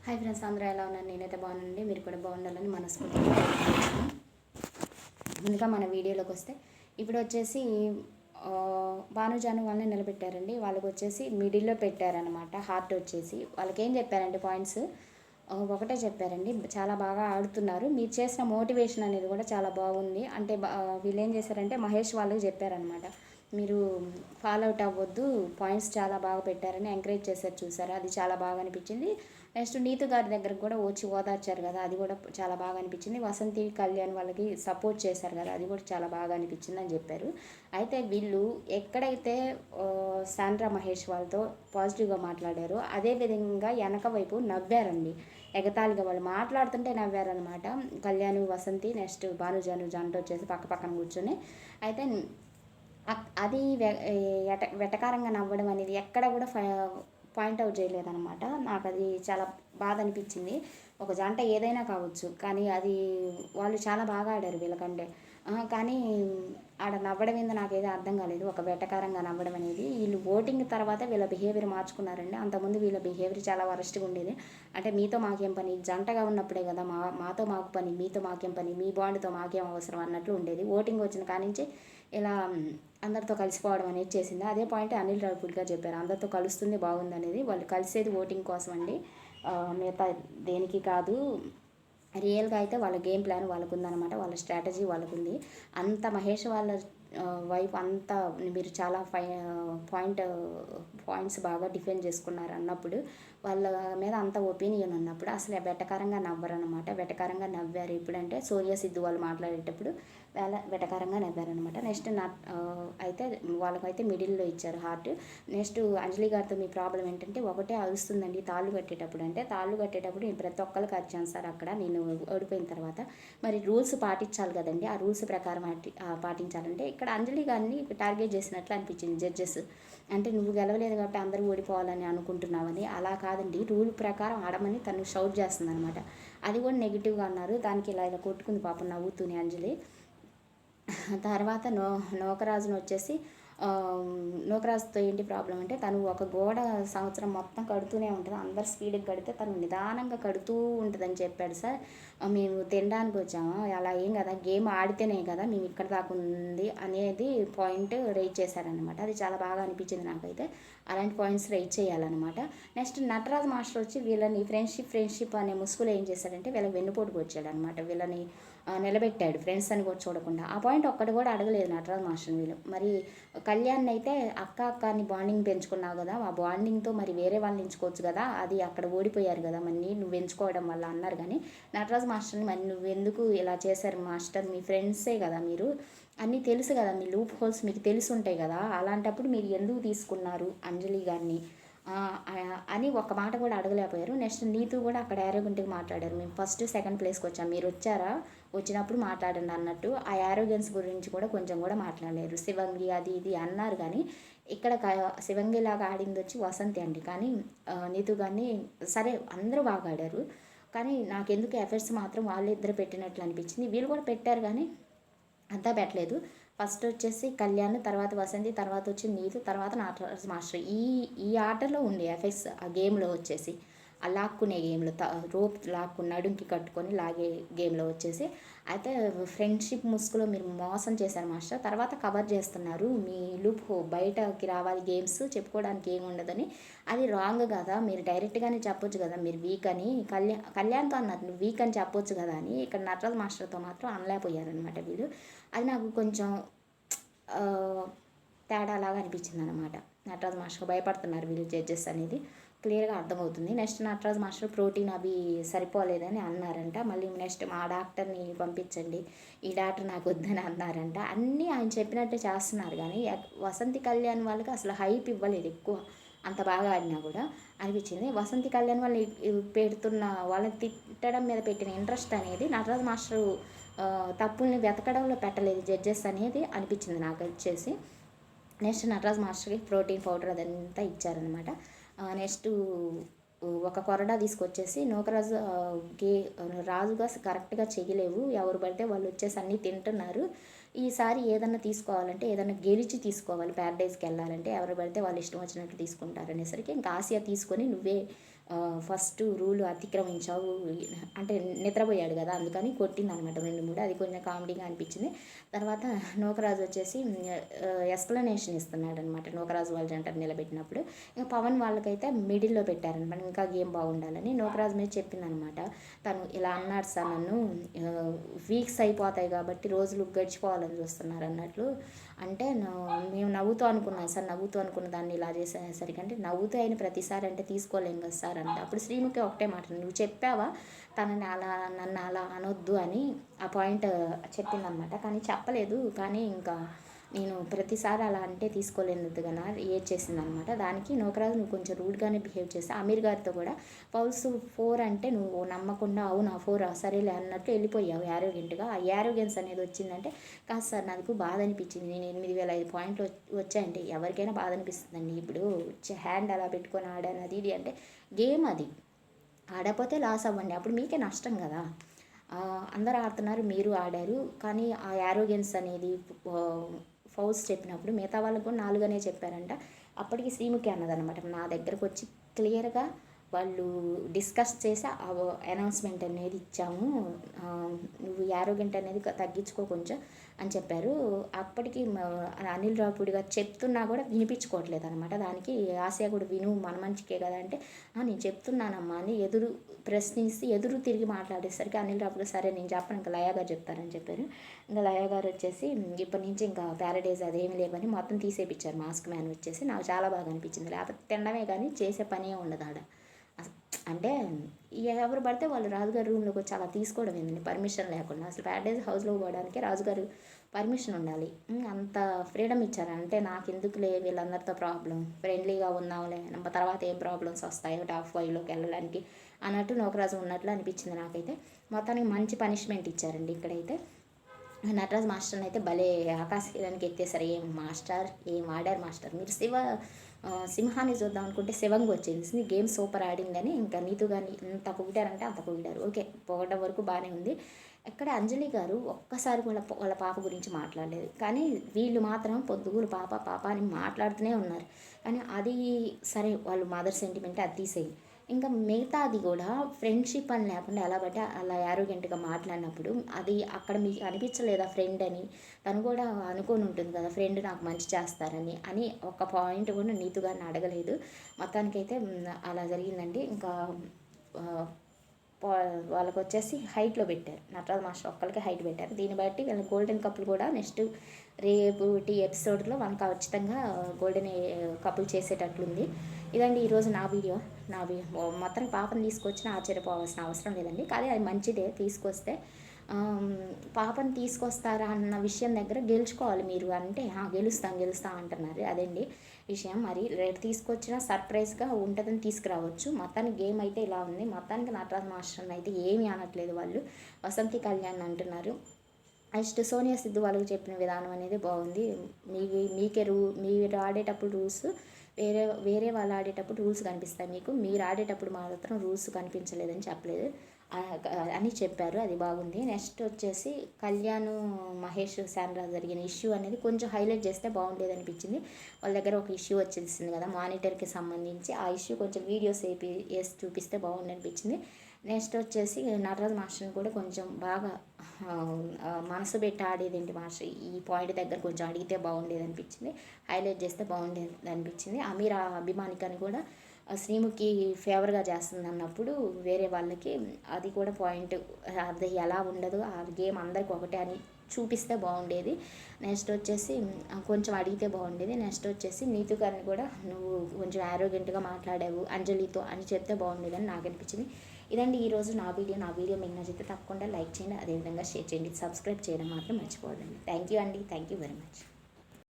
Hi friends, అందరూ ఎలా ఉన్నారు? నేనైతే బాగున్నానండి. మీరు కూడా బాగుండాలని మనస్ఫూర్తిగా ముందుగా మన వీడియోలోకి వస్తే ఇప్పుడు వచ్చేసి భానుజాను వాళ్ళని నిలబెట్టారండి. వాళ్ళకి వచ్చేసి మిడిల్లో పెట్టారనమాట. హార్ట్ వచ్చేసి వాళ్ళకి ఏం చెప్పారంటే పాయింట్స్ ఒకటే చెప్పారండి. చాలా బాగా ఆడుతున్నారు, మీరు చేసిన మోటివేషన్ అనేది కూడా చాలా బాగుంది. అంటే వీళ్ళు ఏం చేశారంటే మహేష్ వాళ్ళకి చెప్పారనమాట, మీరు ఫాలో అవుట్ అవ్వద్దు, పాయింట్స్ చాలా బాగా పెట్టారని ఎంకరేజ్ చేశారు. చూసారా, అది చాలా బాగా అనిపించింది. నెక్స్ట్ నీతు గారి దగ్గరకు కూడా వచ్చి ఓదార్చారు కదా, అది కూడా చాలా బాగా అనిపించింది. వసంతి కళ్యాణ్ వాళ్ళకి సపోర్ట్ చేశారు కదా, అది కూడా చాలా బాగా అనిపించింది అని చెప్పారు. అయితే వీళ్ళు ఎక్కడైతే శాండ్రా మహేష్ వాళ్ళతో పాజిటివ్గా మాట్లాడారో అదే విధంగా వెనక వైపు నవ్వారండి. ఎగతాళిగా వాళ్ళు మాట్లాడుతుంటే నవ్వారనమాట. కళ్యాణ్, వసంతి, నెక్స్ట్ భానుజాను జంట వచ్చేసి పక్క పక్కన కూర్చొని. అయితే అది వెటకారంగా నవ్వడం అనేది ఎక్కడ కూడా పాయింట్అవుట్ చేయలేదన్నమాట. నాకు అది చాలా బాధ అనిపించింది. ఒక జంట ఏదైనా కావచ్చు, కానీ అది వాళ్ళు చాలా బాగా ఆడారు వీళ్ళకంటే. కానీ ఆడ నవ్వడం ఏందో నాకేదో అర్థం కాలేదు, ఒక వెటకారంగా నవ్వడం అనేది. వీళ్ళు ఓటింగ్ తర్వాత వీళ్ళ బిహేవియర్ మార్చుకున్నారండి. అంతకుముందు వీళ్ళ బిహేవియర్ చాలా వరస్ట్గా ఉండేది. అంటే మీతో మాకేం పని, జంటగా ఉన్నప్పుడే కదా మాతో మాకు పని, మీతో మాకేం పని, మీ బాండ్తో మాకేం అవసరం అన్నట్లు ఉండేది. ఓటింగ్ వచ్చిన కానించి ఇలా అందరితో కలిసిపోవడం అనేది చేసింది. అదే పాయింట్ అనిల్ రావిపూడిగా చెప్పారు, అందరితో కలుస్తుంది బాగుంది అనేది. వాళ్ళు కలిసేది ఓటింగ్ కోసం అండి, మిగతా దేనికి కాదు. రియల్గా అయితే వాళ్ళ గేమ్ ప్లాన్ వాళ్ళకు ఉందన్నమాట, వాళ్ళ స్ట్రాటజీ వాళ్ళకు ఉంది. అంత మహేష్ వాళ్ళ వైపు అంతా మీరు చాలా పాయింట్స్ బాగా డిఫెండ్ చేసుకున్నారు అన్నప్పుడు, వాళ్ళ మీద అంత ఒపీనియన్ ఉన్నప్పుడు అసలు వెటకారంగా నవ్వరనమాట. వెటకారంగా నవ్వారు ఇప్పుడంటే సూర్య సిద్ధు వాళ్ళు మాట్లాడేటప్పుడు వెటకారంగా నవ్వారనమాట. నెక్స్ట్ అయితే వాళ్ళకైతే మిడిల్లో ఇచ్చారు హార్ట్. నెక్స్ట్ అంజలి గారితో మీ ప్రాబ్లం ఏంటంటే ఒకటే అరుస్తుందండి తాళ్ళు కట్టేటప్పుడు. అంటే తాళ్ళు కట్టేటప్పుడు నేను ప్రతి ఒక్కరికి అరిచాను సార్ అక్కడ నేను ఓడిపోయిన తర్వాత. మరి రూల్స్ పాటించాలి కదండి, ఆ రూల్స్ ప్రకారం పాటించాలంటే ఇక్కడ అంజలి గారిని టార్గెట్ చేసినట్లు అనిపించింది జడ్జెస్. అంటే నువ్వు గెలవలేదు కాబట్టి అందరూ ఓడిపోవాలని అనుకుంటున్నావని. అలా కాదండి, రూల్ ప్రకారం ఆడమని తను షౌట్ చేస్తుంది అనమాట. అది కూడా నెగిటివ్గా అన్నారు. దానికి ఇలా కొట్టుకుంది పాపం నవ్వుతూనే అంజలి. తర్వాత నూకరాజును వచ్చేసి నూకరాజుతో ఏంటి ప్రాబ్లం అంటే తను ఒక గోడ సంవత్సరం మొత్తం కడుతూనే ఉంటుంది, అందరు స్పీడ్గా కడితే తను నిదానంగా కడుతూ ఉంటుందని చెప్పాడు. సార్ మేము తినడానికి వచ్చాము, అలా ఏం కదా, గేమ్ ఆడితేనే కదా మేము ఇక్కడ దాకా ఉంది అనేది పాయింట్ రైజ్ చేశారనమాట. అది చాలా బాగా అనిపించింది నాకైతే. అలాంటి పాయింట్స్ రైజ్ చేయాలన్నమాట. నెక్స్ట్ నటరాజ్ మాస్టర్ వచ్చి వీళ్ళని ఫ్రెండ్షిప్ అనే ముసుగులో ఏం చేశాడంటే వీళ్ళకి వెన్నుపోటుకు వచ్చాడు అనమాట. వీళ్ళని నిలబెట్టాడు ఫ్రెండ్స్ అని కూడా చూడకుండా. ఆ పాయింట్ ఒక్కటి కూడా అడగలేదు నటరాజ్ మాస్టర్ వీళ్ళు. మరి కళ్యాణ్ అయితే అక్క అని బాండింగ్ పెంచుకున్నావు కదా, ఆ బాండింగ్తో మరి వేరే వాళ్ళని ఎంచుకోవచ్చు కదా, అది అక్కడ ఓడిపోయారు కదా, మరి నువ్వు ఎంచుకోవడం వల్ల అన్నారు. కానీ నటరాజ్ మాస్టర్ని మరి నువ్వు ఎందుకు ఇలా చేశారు మాస్టర్, మీ ఫ్రెండ్సే కదా మీరు, అన్నీ తెలుసు కదా, మీ లూప్ హోల్స్ మీకు తెలిసి ఉంటాయి కదా, అలాంటప్పుడు మీరు ఎందుకు తీసుకున్నారు అంజలి గారిని అని ఒక మాట కూడా అడగలేకపోయారు. నెక్స్ట్ నీతు కూడా అక్కడ యారోగెంట్గా మాట్లాడారు, మేము ఫస్ట్ సెకండ్ ప్లేస్కి వచ్చాము, మీరు వచ్చారా, వచ్చినప్పుడు మాట్లాడండి అన్నట్టు. ఆ యారోగెన్స్ గురించి కూడా కొంచెం కూడా మాట్లాడలేరు. శివంగి అది ఇది అన్నారు, కానీ ఇక్కడ శివంగి లాగా ఆడింది వచ్చి వసంతి అండి. కానీ నీతు కానీ సరే అందరూ బాగా ఆడారు, కానీ నాకెందుకు ఎఫర్ట్స్ మాత్రం వాళ్ళిద్దరు పెట్టినట్లు అనిపించింది. వీళ్ళు కూడా పెట్టారు కానీ అంతా పెట్టలేదు. ఫస్ట్ వచ్చేసి కళ్యాణ్, తర్వాత వసంతి, తర్వాత వచ్చి నీతు, తర్వాత నటరాజ్ మాస్టర్. ఈ ఆటలో ఉండే ఎఫెక్ట్స్ ఆ గేమ్లో వచ్చేసి ఆ లాక్కునే గేమ్లో రోప్ లాక్కుని నడుంకి కట్టుకొని లాగే గేమ్లో వచ్చేసి అయితే ఫ్రెండ్షిప్ ముసుగులో మీరు మోసం చేశారు మాస్టర్. తర్వాత కవర్ చేస్తున్నారు, మీ లూప్ బయటకి రావాలి, గేమ్స్ చెప్పుకోవడానికి ఏమి ఉండదని. అది రాంగ్ కదా, మీరు డైరెక్ట్గానే చెప్పొచ్చు కదా మీరు వీక్ అని. కళ్యాణ్తో అన్నారు నువ్వు వీక్ అని చెప్పొచ్చు కదా అని. ఇక్కడ నటరాజ్ మాస్టర్తో మాత్రం అనలేకపోయారనమాట వీళ్ళు. అది నాకు కొంచెం తేడాలాగా అనిపించింది అనమాట. నటరాజ్ మాస్టర్ భయపడుతున్నారు వీళ్ళు జడ్జెస్ అనేది క్లియర్గా అర్థమవుతుంది. నెక్స్ట్ నటరాజ్ మాస్టర్ ప్రోటీన్ అవి సరిపోలేదని అన్నారంట. మళ్ళీ నెక్స్ట్ మా డాక్టర్ని పంపించండి, ఈ డాక్టర్ నాకు వద్దని అన్నారంట. అన్నీ ఆయన చెప్పినట్టే చేస్తున్నారు, కానీ వసంతి కళ్యాణ్ వాళ్ళకి అసలు హైప్ ఇవ్వలేదు ఎక్కువ, అంత బాగా ఆడినా కూడా అనిపించింది. వసంతి కళ్యాణ్ వాళ్ళు పెడుతున్న వాళ్ళని తిట్టడం మీద పెట్టిన ఇంట్రెస్ట్ అనేది నటరాజ్ మాస్టరు తప్పుల్ని వెతకడంలో పెట్టలేదు జడ్జెస్ అనేది అనిపించింది నాకు వచ్చేసి. నెక్స్ట్ నటరాజ్ మాస్టర్కి ప్రోటీన్ పౌడర్ అదంతా ఇచ్చారనమాట. నెక్స్ట్ ఒక కొరడా తీసుకొచ్చేసి నూకరాజు రాజుగా కరెక్ట్గా చేయలేవు, ఎవరు పడితే వాళ్ళు వచ్చేసి అన్నీ తింటున్నారు, ఈసారి ఏదన్నా తీసుకోవాలంటే ఏదన్నా గెలిచి తీసుకోవాలి, ప్యారడైజ్కి వెళ్ళాలంటే ఎవరు పడితే వాళ్ళు ఇష్టం వచ్చినట్లు తీసుకుంటారు అనేసరికి ఇంకా ఆసియా తీసుకొని నువ్వే ఫస్ట్ రూల్ అతిక్రమించావు అంటే నిద్రపోయాడు కదా, అందుకని కొట్టిందనమాట 2-3. అది కొంచెం కామెడీగా అనిపించింది. తర్వాత నూకరాజు వచ్చేసి ఎక్స్ప్లెనేషన్ ఇస్తున్నాడు అనమాట, నూకరాజు వాళ్ళ జంటను నిలబెట్టినప్పుడు. ఇంకా పవన్ వాళ్ళకైతే మిడిల్లో పెట్టారనమాట, ఇంకా గేమ్ బాగుండాలని. నూకరాజు మీద చెప్పిందనమాట, తను ఇలా అన్నాడు సార్, నన్ను వీక్స్ అయిపోతాయి కాబట్టి రోజులు గడిచిపోవాలని చూస్తున్నారు అన్నట్లు. అంటే మేము నవ్వుతూ అనుకున్నాం సార్, నవ్వుతూ అనుకున్న దాన్ని ఇలా చేసేసరికి, అంటే నవ్వుతూ అయిన ప్రతిసారి అంటే తీసుకోలేం కదా సార్ అంటే. అప్పుడు శ్రీముఖి ఒకటే మాట, నువ్వు చెప్పావా తనని అలా, నన్ను అలా అనొద్దు అని ఆ పాయింట్ చెప్పిందనమాట. కానీ చెప్పలేదు, కానీ ఇంకా నేను ప్రతిసారి అలా అంటే తీసుకోలేనిది కదా చేసింది అనమాట. దానికి నూకరాజు నువ్వు కొంచెం రూడ్గానే బిహేవ్ చేసి అమీర్ గారితో కూడా ఫౌల్స్ 4 అంటే నువ్వు నమ్మకుండా అవునా 4 సరేలే అన్నట్టు వెళ్ళిపోయావు యారోగెంట్గా. ఆ యారోగెన్స్ అనేది వచ్చిందంటే, కాదు సార్ నాకు బాధ అనిపించింది, నేను 8,500 పాయింట్లు వచ్చాయంటే ఎవరికైనా బాధ అనిపిస్తుందండి. ఇప్పుడు హ్యాండ్ అలా పెట్టుకొని ఆడాను అది ఇది అంటే గేమ్, అది ఆడకపోతే లాస్ అవ్వండి, అప్పుడు మీకే నష్టం కదా. అందరూ ఆడుతున్నారు, మీరు ఆడారు, కానీ ఆ యారోగెన్స్ అనేది ఫౌల్స్ చెప్పినప్పుడు మిగతా వాళ్ళకు కూడా 4 అనే చెప్పారంట. అప్పటికి శ్రీముఖి అన్నదనమాట, నా దగ్గరకు వచ్చి క్లియర్గా వాళ్ళు డిస్కస్ చేసి అనౌన్స్మెంట్ అనేది ఇచ్చాము, నువ్వు యారోగెంట్ అనేది తగ్గించుకో కొంచెం అని చెప్పారు. అప్పటికి అనిల్ రావుపూడి గారు చెప్తున్నా కూడా వినిపించుకోవట్లేదు అనమాట. దానికి ఆసియా కూడా విను, మన మంచికే కదా అంటే, నేను చెప్తున్నానమ్మా అని ప్రశ్నిస్తే ఎదురు తిరిగి మాట్లాడేసరికి అనిల్ రావుపూడి సరే నేను చెప్పను, ఇంకా లయా గారు చెప్తారని చెప్పారు. ఇంకా లయా గారు వచ్చేసి ఇప్పటి నుంచి ఇంకా ప్యారడైజ్ అదేమీ లేవని మొత్తం తీసేపించారు. మాస్క్ మ్యాన్ వచ్చేసి నాకు చాలా బాగా అనిపించింది. లేకపోతే తినడమే కానీ చేసే పనే ఉండదు ఆడ. అంటే ఎవరు పడితే వాళ్ళు రాజుగారి రూమ్లోకి వచ్చి అలా తీసుకోవడం ఏంటండి పర్మిషన్ లేకుండా. అసలు ప్యారడైజ్ హౌస్లో పోవడానికి రాజుగారు పర్మిషన్ ఉండాలి. అంత ఫ్రీడమ్ ఇచ్చారు. అంటే నాకు ఎందుకులే వీళ్ళందరితో ప్రాబ్లం, ఫ్రెండ్లీగా ఉందాంలే, తర్వాత ఏం ప్రాబ్లమ్స్ వస్తాయో టాప్ 5లోకి వెళ్ళడానికి అన్నట్టు నూకరాజు ఉన్నట్లు అనిపించింది నాకైతే. మొత్తానికి మంచి పనిష్మెంట్ ఇచ్చారండి ఇక్కడైతే. నటరాజ్ మాస్టర్ని అయితే భలే ఆకాశానికి ఎత్తేసారు. ఏం మాస్టర్, ఏం ఆడారు మాస్టర్. మీరు సింహాన్ని చూద్దాం అనుకుంటే శివంగి వచ్చేసింది. గేమ్ సూపర్ ఆడిందని ఇంకా నీతు కానీ ఎంత పొగిడారంటే అంత పొగిడారు. ఓకే, పొగడం వరకు బాగానే ఉంది. ఎక్కడ అంజలి గారు ఒక్కసారి వాళ్ళ పాప గురించి మాట్లాడలేదు, కానీ వీళ్ళు మాత్రం పొద్దుగూరు పాప పాప అని మాట్లాడుతూనే ఉన్నారు. కానీ అది సరే, వాళ్ళు మదర్ సెంటిమెంట్ అది తీసేయి. ఇంకా మిగతాది కూడా ఫ్రెండ్షిప్ అని లేకుండా ఎలా బట్టి అలా యారోగెంట్గా మాట్లాడినప్పుడు అది అక్కడ మీకు అనిపించలేదా ఫ్రెండ్ అని? తను కూడా అనుకొని ఉంటుంది కదా ఫ్రెండ్ నాకు మంచి చేస్తారని అని. ఒక పాయింట్ కూడా నీతుగారిని అడగలేదు. మొత్తానికైతే అలా జరిగిందండి. ఇంకా వాళ్ళకి వచ్చేసి హైట్లో పెట్టారు, నటరాజ్ మాస్టర్ ఒక్కరికి హైట్ పెట్టారు. దీన్ని బట్టి వీళ్ళ గోల్డెన్ కప్పులు కూడా నెక్స్ట్ రేపు ఎపిసోడ్లో మనకు ఖచ్చితంగా గోల్డెన్ కప్పులు చేసేటట్లుంది. ఇదండి ఈరోజు నా వీడియో. మొత్తం పాపను తీసుకొచ్చినా ఆశ్చర్యపోవాల్సిన అవసరం లేదండి, కానీ అది మంచిదే తీసుకొస్తే. పాపను తీసుకొస్తారా అన్న విషయం దగ్గర గెలుచుకోవాలి మీరు అంటే, గెలుస్తా అంటున్నారు, అదండి విషయం. మరి రేపు తీసుకొచ్చినా సర్ప్రైజ్గా ఉంటుందని తీసుకురావచ్చు. మొత్తానికి గేమ్ అయితే ఇలా ఉంది. మొత్తానికి నటరాజ్ మాస్టర్ని అయితే ఏమీ అనట్లేదు వాళ్ళు, వసంతి కళ్యాణ్ అంటున్నారు. నెక్స్ట్ సోనియా సిద్ధు వాళ్ళకి చెప్పిన విధానం అనేది బాగుంది. మీరు ఆడేటప్పుడు రూల్స్ వేరే వాళ్ళు ఆడేటప్పుడు రూల్స్ కనిపిస్తాయి మీకు, మీరు ఆడేటప్పుడు మాత్రం రూల్స్ కనిపించలేదని చెప్పలేదు అని చెప్పారు, అది బాగుంది. నెక్స్ట్ వచ్చేసి కళ్యాణ్ మహేష్ శాండ్రా జరిగిన ఇష్యూ అనేది కొంచెం హైలైట్ చేస్తే బాగుండేది అనిపించింది. వాళ్ళ దగ్గర ఒక ఇష్యూ వచ్చేసింది కదా మానిటర్కి సంబంధించి, ఆ ఇష్యూ కొంచెం వీడియోస్ వేసి చూపిస్తే బాగుంది అనిపించింది. నెక్స్ట్ వచ్చేసి నటరాజ్ మాస్టర్ని కూడా కొంచెం బాగా మనసు పెట్టి ఆడేది ఏంటి మాస్టర్, ఈ పాయింట్ దగ్గర కొంచెం అడిగితే బాగుండేది అనిపించింది, హైలైట్ చేస్తే బాగుండేది అనిపించింది. అమీర్ అభిమానికని కూడా శ్రీముఖి ఫేవర్గా చేస్తుంది అన్నప్పుడు వేరే వాళ్ళకి అది కూడా పాయింట్, అది ఎలా ఉండదు ఆ గేమ్ అందరికి ఒకటే అని చూపిస్తే బాగుండేది. నెక్స్ట్ వచ్చేసి కొంచెం అడిగితే బాగుండేది. నెక్స్ట్ వచ్చేసి నీతు గారిని కూడా నువ్వు కొంచెం యారోగెంట్గా మాట్లాడావు అంజలితో అని చెప్తే బాగుండేది అని నాకు అనిపించింది. ఇదండి ఈరోజు నా వీడియో మీకు నచ్చితే తప్పకుండా లైక్ చేయండి, అదేవిధంగా షేర్ చేయండి, సబ్స్క్రైబ్ చేయడం మాత్రం మర్చిపోవద్దండి. థ్యాంక్ యూ అండి, థ్యాంక్ యూ వెరీ మచ్.